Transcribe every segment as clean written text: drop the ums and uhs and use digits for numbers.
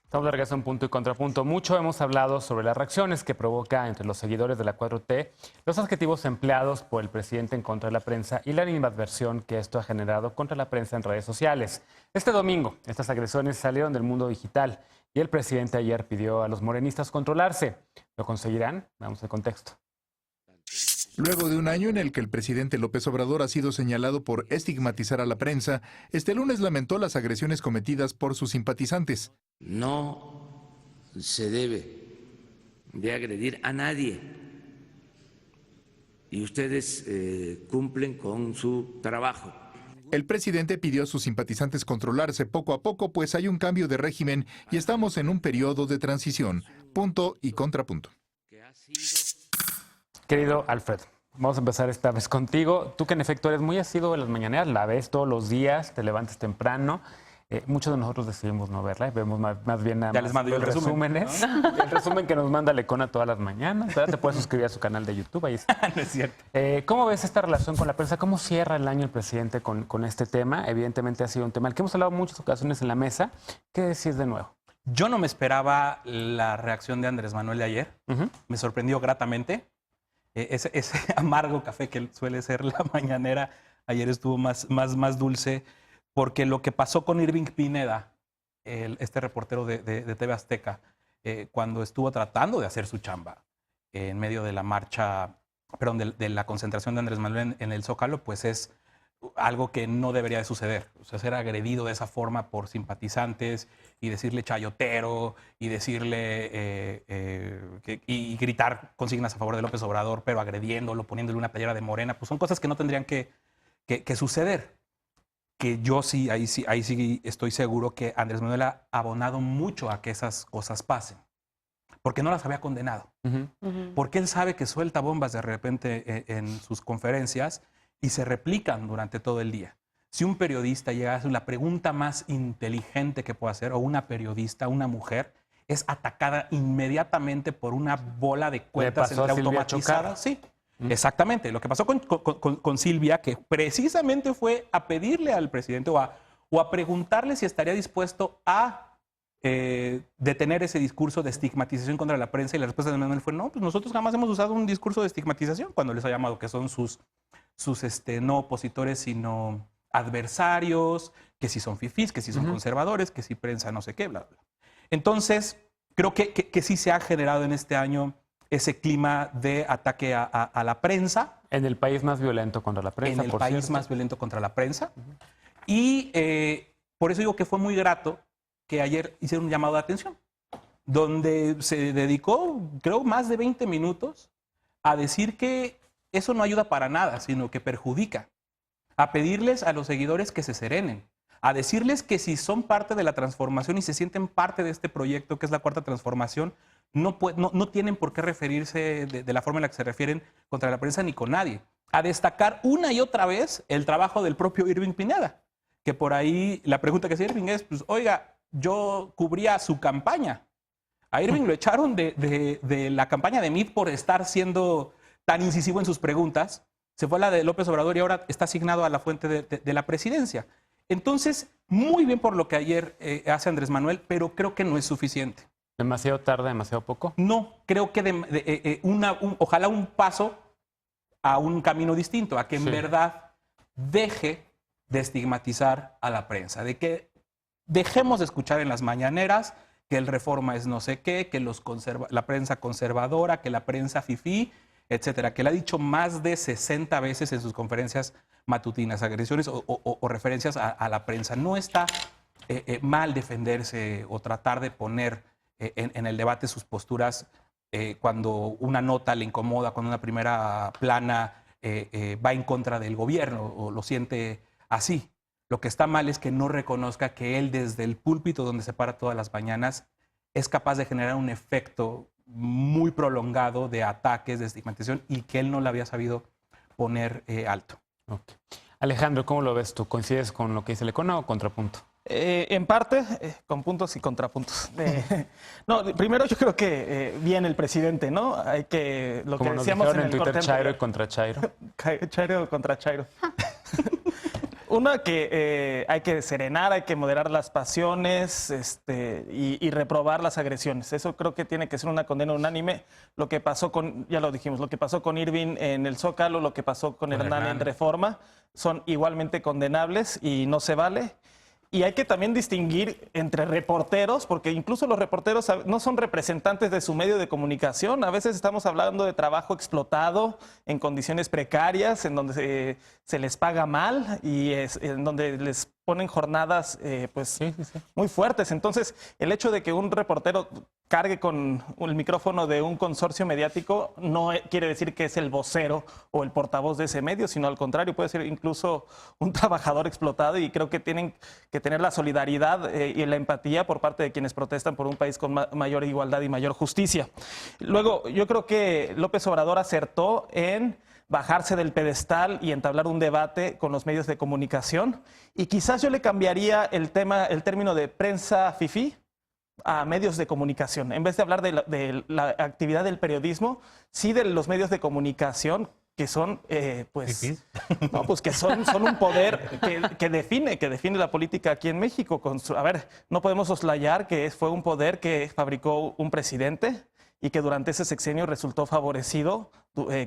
Estamos de regreso en Punto y Contrapunto. Mucho hemos hablado sobre las reacciones que provoca entre los seguidores de la 4T, los adjetivos empleados por el presidente en contra de la prensa y la animadversión que esto ha generado contra la prensa en redes sociales. Este domingo, estas agresiones salieron del mundo digital y el presidente ayer pidió a los morenistas controlarse. ¿Lo conseguirán? Vamos al contexto. Luego de un año en el que el presidente López Obrador ha sido señalado por estigmatizar a la prensa, este lunes lamentó las agresiones cometidas por sus simpatizantes. No se debe de agredir a nadie y ustedes cumplen con su trabajo. El presidente pidió a sus simpatizantes controlarse poco a poco, pues hay un cambio de régimen y estamos en un periodo de transición. Punto y contrapunto. Querido Alfred, vamos a empezar esta vez contigo. Tú que en efecto eres muy asiduo de las mañaneras, la ves todos los días, te levantas temprano. Muchos de nosotros decidimos no verla y vemos más bien nada más los resúmenes. ¿No? El resumen que nos manda Lecona todas las mañanas. ¿Verdad? Te puedes suscribir a su canal de YouTube. Ahí está. No es cierto. ¿Cómo ves esta relación con la prensa? ¿Cómo cierra el año el presidente con este tema? Evidentemente ha sido un tema al que hemos hablado en muchas ocasiones en la mesa. ¿Qué decís de nuevo? Yo no me esperaba la reacción de Andrés Manuel de ayer. Me sorprendió gratamente. Ese amargo café que suele ser la mañanera, ayer estuvo más dulce, porque lo que pasó con Irving Pineda, este reportero de TV Azteca, cuando estuvo tratando de hacer su chamba en medio de la marcha, perdón, de la concentración de Andrés Manuel en el Zócalo, pues es algo que no debería de suceder. O sea, ser agredido de esa forma por simpatizantes y decirle chayotero y decirle y gritar consignas a favor de López Obrador, pero agrediéndolo, poniéndole una playera de Morena, pues son cosas que no tendrían que suceder. Que yo sí, ahí sí estoy seguro que Andrés Manuel ha abonado mucho a que esas cosas pasen. Porque no las había condenado. Porque él sabe que suelta bombas de repente en sus conferencias y se replican durante todo el día. Si un periodista llega a hacer la pregunta más inteligente que puede hacer, o una periodista, una mujer, es atacada inmediatamente por una bola de cuentas entre automatizadas. Sí, exactamente. Lo que pasó con Silvia, que precisamente fue a pedirle al presidente o a preguntarle si estaría dispuesto a detener ese discurso de estigmatización contra la prensa, y la respuesta de Manuel fue: no, pues nosotros jamás hemos usado un discurso de estigmatización, cuando les ha llamado que son sus no opositores, sino adversarios, que si son fifís, que si son conservadores, que si prensa no sé qué, bla, bla. Entonces, creo que sí se ha generado en este año ese clima de ataque a la prensa. En el país más violento contra la prensa, En el país más violento contra la prensa. Y por eso digo que fue muy grato que ayer hicieron un llamado de atención, donde se dedicó, creo, más de 20 minutos a decir que eso no ayuda para nada, sino que perjudica. A pedirles a los seguidores que se serenen, a decirles que si son parte de la transformación y se sienten parte de este proyecto que es la Cuarta Transformación, no tienen por qué referirse de la forma en la que se refieren contra la prensa ni con nadie. A destacar una y otra vez el trabajo del propio Irving Pineda, que por ahí la pregunta que hace Irving es, pues, oiga, yo cubría su campaña. A Irving lo echaron de la campaña de Meade por estar siendo tan incisivo en sus preguntas. Se fue a la de López Obrador y ahora está asignado a la fuente de la presidencia. Entonces, muy bien por lo que ayer hace Andrés Manuel, pero creo que no es suficiente. ¿Demasiado tarde, demasiado poco? No, creo que ojalá un paso a un camino distinto, a que en verdad deje de estigmatizar a la prensa, de que dejemos de escuchar en las mañaneras que el Reforma es no sé qué, que la prensa conservadora, que la prensa fifí, etcétera, que le ha dicho más de 60 veces en sus conferencias matutinas, agresiones o referencias a la prensa. No está mal defenderse o tratar de poner en el debate sus posturas cuando una nota le incomoda, cuando una primera plana va en contra del gobierno o lo siente así. Lo que está mal es que no reconozca que él, desde el púlpito donde se para todas las mañanas, es capaz de generar un efecto muy prolongado de ataques, de estigmatización, y que él no le había sabido poner alto. Okay. Alejandro, ¿cómo lo ves tú? ¿Coincides con lo que dice Lecona o contrapunto? En parte, con puntos y contrapuntos. No, primero yo creo que bien el presidente, ¿no? Hay que, lo como que nos decíamos dijeron en Twitter, corte Chairo y contra Chairo. Chairo contra Chairo. Una que hay que serenar, hay que moderar las pasiones y reprobar las agresiones. Eso creo que tiene que ser una condena unánime. Lo que pasó con, ya lo dijimos, lo que pasó con Irving en el Zócalo, lo que pasó con Hernán en Reforma, son igualmente condenables y no se vale. Y hay que también distinguir entre reporteros, porque incluso los reporteros no son representantes de su medio de comunicación. A veces estamos hablando de trabajo explotado en condiciones precarias, en donde se les paga mal y en donde les ponen jornadas muy fuertes. Entonces, el hecho de que un reportero cargue con el micrófono de un consorcio mediático no quiere decir que es el vocero o el portavoz de ese medio, sino al contrario, puede ser incluso un trabajador explotado, y creo que tienen que tener la solidaridad y la empatía por parte de quienes protestan por un país con mayor igualdad y mayor justicia. Luego, yo creo que López Obrador acertó en bajarse del pedestal y entablar un debate con los medios de comunicación, y quizás yo le cambiaría el término de prensa fifí a medios de comunicación. En vez de hablar de la actividad del periodismo, sí de los medios de comunicación, que son, que son un poder que define la política aquí en México. No podemos soslayar que fue un poder que fabricó un presidente y que durante ese sexenio resultó favorecido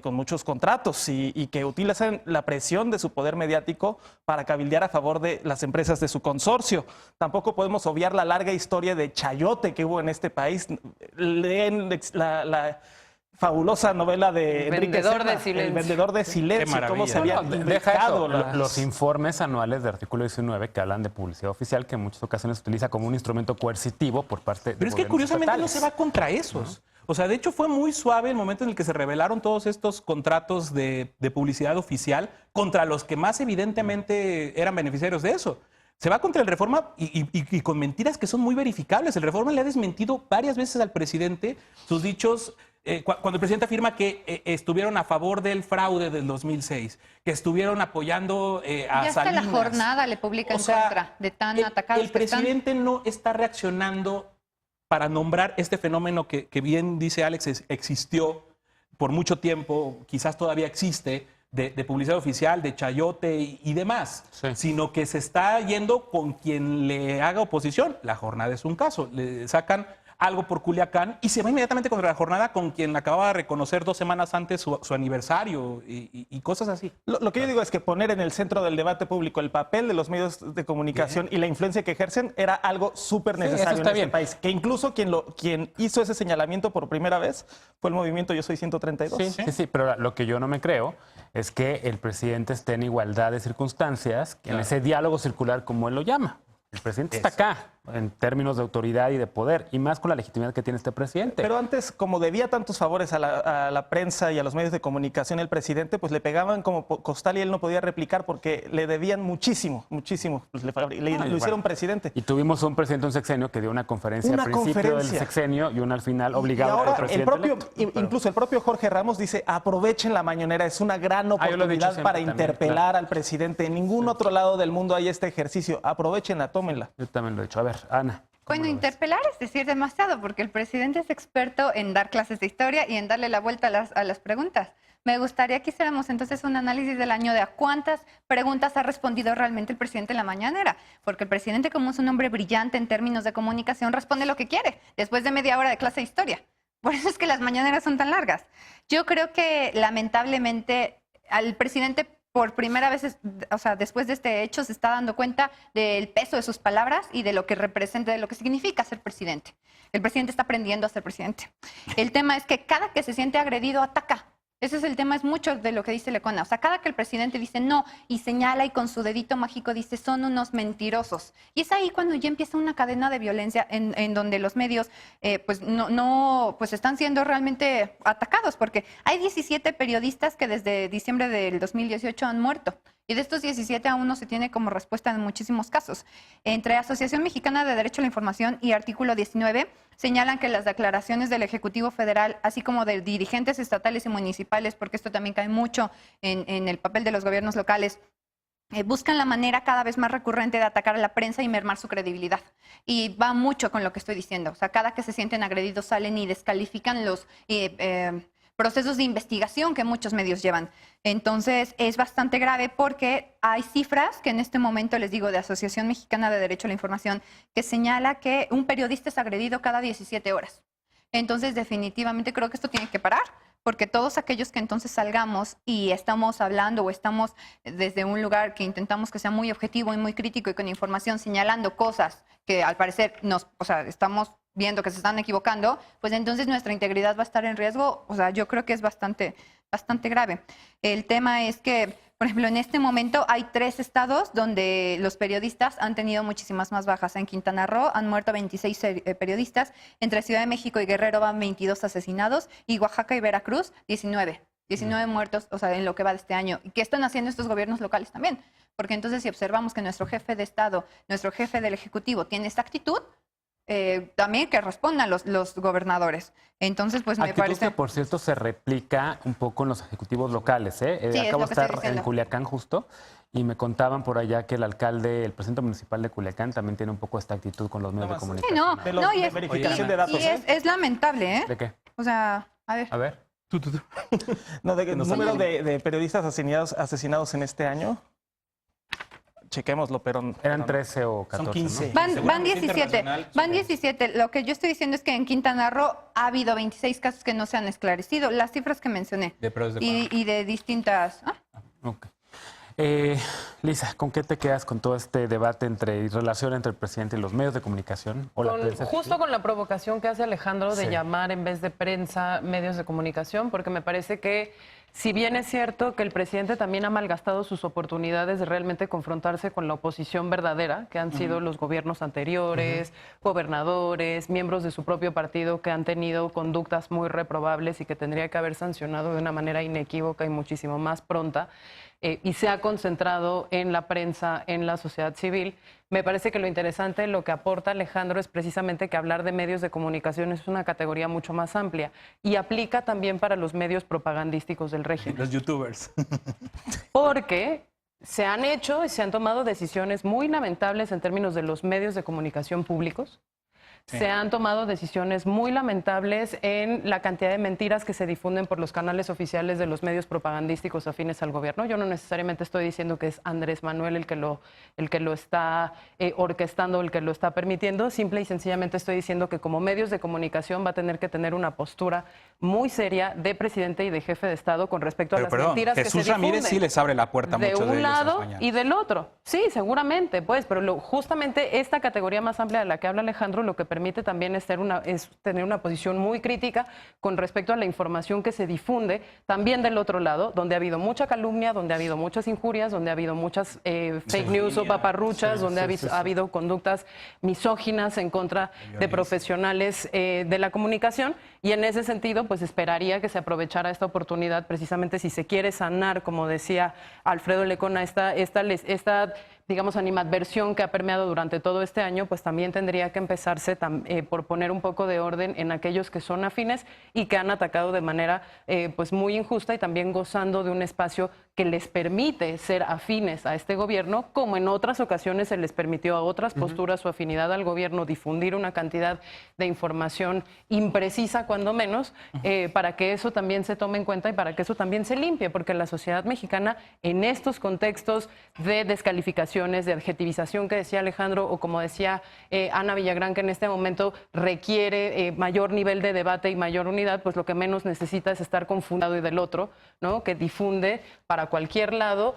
con muchos contratos y que utilizan la presión de su poder mediático para cabildear a favor de las empresas de su consorcio. Tampoco podemos obviar la larga historia de chayote que hubo en este país. Leen la fabulosa novela de Enrique Serra, El vendedor de silencio, cómo se había dejado los informes anuales de artículo 19 que hablan de publicidad oficial, que en muchas ocasiones se utiliza como un instrumento coercitivo por parte de Pero es que curiosamente no se va contra esos. O sea, de hecho fue muy suave el momento en el que se revelaron todos estos contratos de publicidad oficial contra los que más evidentemente eran beneficiarios de eso. Se va contra el Reforma y con mentiras que son muy verificables. El Reforma le ha desmentido varias veces al presidente sus dichos. Cuando el presidente afirma que estuvieron a favor del fraude del 2006, que estuvieron apoyando a ya Salinas. hasta la jornada le publica en contra de tan atacados. El presidente no está reaccionando para nombrar este fenómeno que bien dice Alex, existió por mucho tiempo, quizás todavía existe, de publicidad oficial, de chayote y demás, sino que se está yendo con quien le haga oposición. La jornada es un caso, le sacan algo por Culiacán y se va inmediatamente contra la jornada con quien acababa de reconocer 2 semanas antes su aniversario y cosas así. Lo que yo digo es que poner en el centro del debate público el papel de los medios de comunicación y la influencia que ejercen era algo súper necesario en este país. Que incluso quien hizo ese señalamiento por primera vez fue el movimiento Yo Soy 132. Sí, pero lo que yo no me creo es que el presidente esté en igualdad de circunstancias, en ese diálogo circular como él lo llama. El presidente está acá en términos de autoridad y de poder, y más con la legitimidad que tiene este presidente. Pero antes, como debía tantos favores a la prensa y a los medios de comunicación el presidente, pues le pegaban como costal y él no podía replicar porque le debían muchísimo. Pues lo hicieron presidente. Y tuvimos un presidente de un sexenio que dio una conferencia al principio del sexenio y una al final obligado al presidente incluso el propio Jorge Ramos dice, aprovechen la mañanera, es una gran oportunidad para interpelar al presidente. En ningún otro lado del mundo hay este ejercicio. Aprovechenla, tómenla. Yo también lo he dicho. A ver, Ana. Bueno, interpelar es decir demasiado, porque el presidente es experto en dar clases de historia y en darle la vuelta a las preguntas. Me gustaría que hiciéramos entonces un análisis del año de a cuántas preguntas ha respondido realmente el presidente en la mañanera, porque el presidente, como es un hombre brillante en términos de comunicación, responde lo que quiere, después de media hora de clase de historia. Por eso es que las mañaneras son tan largas. Yo creo que lamentablemente al presidente por primera vez, después de este hecho, se está dando cuenta del peso de sus palabras y de lo que representa, de lo que significa ser presidente. El presidente está aprendiendo a ser presidente. El tema es que cada que se siente agredido, ataca. Ese es el tema, es mucho de lo que dice Lecona. O sea, cada que el presidente dice no y señala y con su dedito mágico dice son unos mentirosos. Y es ahí cuando ya empieza una cadena de violencia en donde los medios pues están siendo realmente atacados, porque hay 17 periodistas que desde diciembre del 2018 han muerto. Y de estos 17 aún no se tiene como respuesta en muchísimos casos. Entre Asociación Mexicana de Derecho a la Información y Artículo 19 señalan que las declaraciones del Ejecutivo Federal, así como de dirigentes estatales y municipales, porque esto también cae mucho en el papel de los gobiernos locales, buscan la manera cada vez más recurrente de atacar a la prensa y mermar su credibilidad. Y va mucho con lo que estoy diciendo. O sea, cada que se sienten agredidos salen y descalifican los procesos de investigación que muchos medios llevan. Entonces, es bastante grave porque hay cifras que en este momento, les digo, de Asociación Mexicana de Derecho a la Información, que señala que un periodista es agredido cada 17 horas. Entonces, definitivamente creo que esto tiene que parar, porque todos aquellos que entonces salgamos y estamos hablando o estamos desde un lugar que intentamos que sea muy objetivo y muy crítico y con información señalando cosas que al parecer estamos viendo que se están equivocando, pues entonces nuestra integridad va a estar en riesgo. O sea, yo creo que es bastante grave. El tema es que, por ejemplo, en este momento hay 3 estados donde los periodistas han tenido muchísimas más bajas. En Quintana Roo han muerto 26 periodistas, entre Ciudad de México y Guerrero van 22 asesinados, y Oaxaca y Veracruz 19 muertos, o sea, en lo que va de este año. ¿Y qué están haciendo estos gobiernos locales también? Porque entonces si observamos que nuestro jefe de Estado, nuestro jefe del Ejecutivo tiene esta actitud, también que respondan los gobernadores. Entonces, pues me actitud parece... que, por cierto, se replica un poco en los ejecutivos locales. Sí, es Acabo lo de que estoy estar en diciendo. Culiacán justo y me contaban por allá que el alcalde, el presidente municipal de Culiacán también tiene un poco esta actitud con los medios de Sí, comunicación. no, De no, y de es, verificación de y datos. es lamentable, ¿eh? ¿De qué? O sea, a ver. A ver. No, el nos número ayuden. de periodistas asesinados en este año. Chequémoslo, pero... Eran 13 o 14, Son 15. ¿no? Van Seguramente 17. internacional, Van son 17. Lo que yo estoy diciendo es que en Quintana Roo ha habido 26 casos que no se han esclarecido. Las cifras que mencioné. De pruebas de Y de distintas... Ok. Lisa, ¿con qué te quedas con todo este debate y relación entre el presidente y los medios de comunicación o la prensa? Justo con la provocación que hace Alejandro de Sí. llamar en vez de prensa medios de comunicación, porque me parece que si bien es cierto que el presidente también ha malgastado sus oportunidades de realmente confrontarse con la oposición verdadera, que han sido los gobiernos anteriores, gobernadores, miembros de su propio partido que han tenido conductas muy reprobables y que tendría que haber sancionado de una manera inequívoca y muchísimo más pronta, y se ha concentrado en la prensa, en la sociedad civil. Me parece que lo interesante, lo que aporta Alejandro es precisamente que hablar de medios de comunicación es una categoría mucho más amplia y aplica también para los medios propagandísticos del régimen. Los youtubers. Porque se han hecho y se han tomado decisiones muy lamentables en términos de los medios de comunicación públicos. Sí. Se han tomado decisiones muy lamentables en la cantidad de mentiras que se difunden por los canales oficiales de los medios propagandísticos afines al gobierno. Yo no necesariamente estoy diciendo que es Andrés Manuel el que lo está orquestando, el que lo está permitiendo. Simple y sencillamente estoy diciendo que como medios de comunicación va a tener que tener una postura muy seria de presidente y de jefe de Estado con respecto a Pero las perdón, mentiras que se Jesús difunden. Ramírez sí les abre la puerta a De muchos de un ellos en las lado mañanas. y del otro. Sí, seguramente, pues, pero justamente esta categoría más amplia de la que habla Alejandro lo que permite también es tener una posición muy crítica con respecto a la información que se difunde también del otro lado, donde ha habido mucha calumnia, donde ha habido muchas injurias, donde ha habido muchas fake news o paparruchas, donde ha habido conductas misóginas en contra de profesionales de la comunicación. Y en ese sentido, pues esperaría que se aprovechara esta oportunidad precisamente si se quiere sanar, como decía Alfredo Lecona, esta digamos, animadversión que ha permeado durante todo este año, pues también tendría que empezarse por poner un poco de orden en aquellos que son afines y que han atacado de manera pues muy injusta y también gozando de un espacio que les permite ser afines a este gobierno, como en otras ocasiones se les permitió a otras posturas o afinidad al gobierno difundir una cantidad de información imprecisa, cuando menos, para que eso también se tome en cuenta y para que eso también se limpie, porque la sociedad mexicana en estos contextos de descalificaciones, de adjetivización que decía Alejandro, o como decía Ana Villagrán, que en este momento requiere mayor nivel de debate y mayor unidad, pues lo que menos necesita es estar confundido y del otro, ¿no? Que difunde para cualquier lado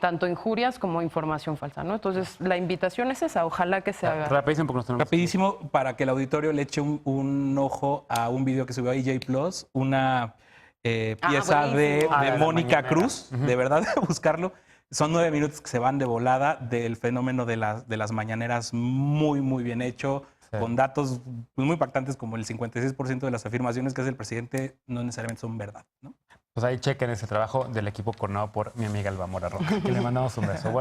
tanto injurias como información falsa, ¿no? Entonces, la invitación es esa, ojalá que se haga. Rapidísimo, porque nos tenemos... Rapidísimo, para que el auditorio le eche un ojo a un video que subió a EJ Plus, una pieza de buenísimo. De la Mónica mañanera. Cruz, de verdad, buscarlo. Son 9 minutos que se van de volada del fenómeno de las mañaneras, muy, muy bien hecho, Sí. con datos muy impactantes, como el 56% de las afirmaciones que hace el presidente no necesariamente son verdad, ¿no? Pues ahí chequen ese trabajo del equipo coordinado por mi amiga Alba Mora Roca, que le mandamos un beso. Bueno,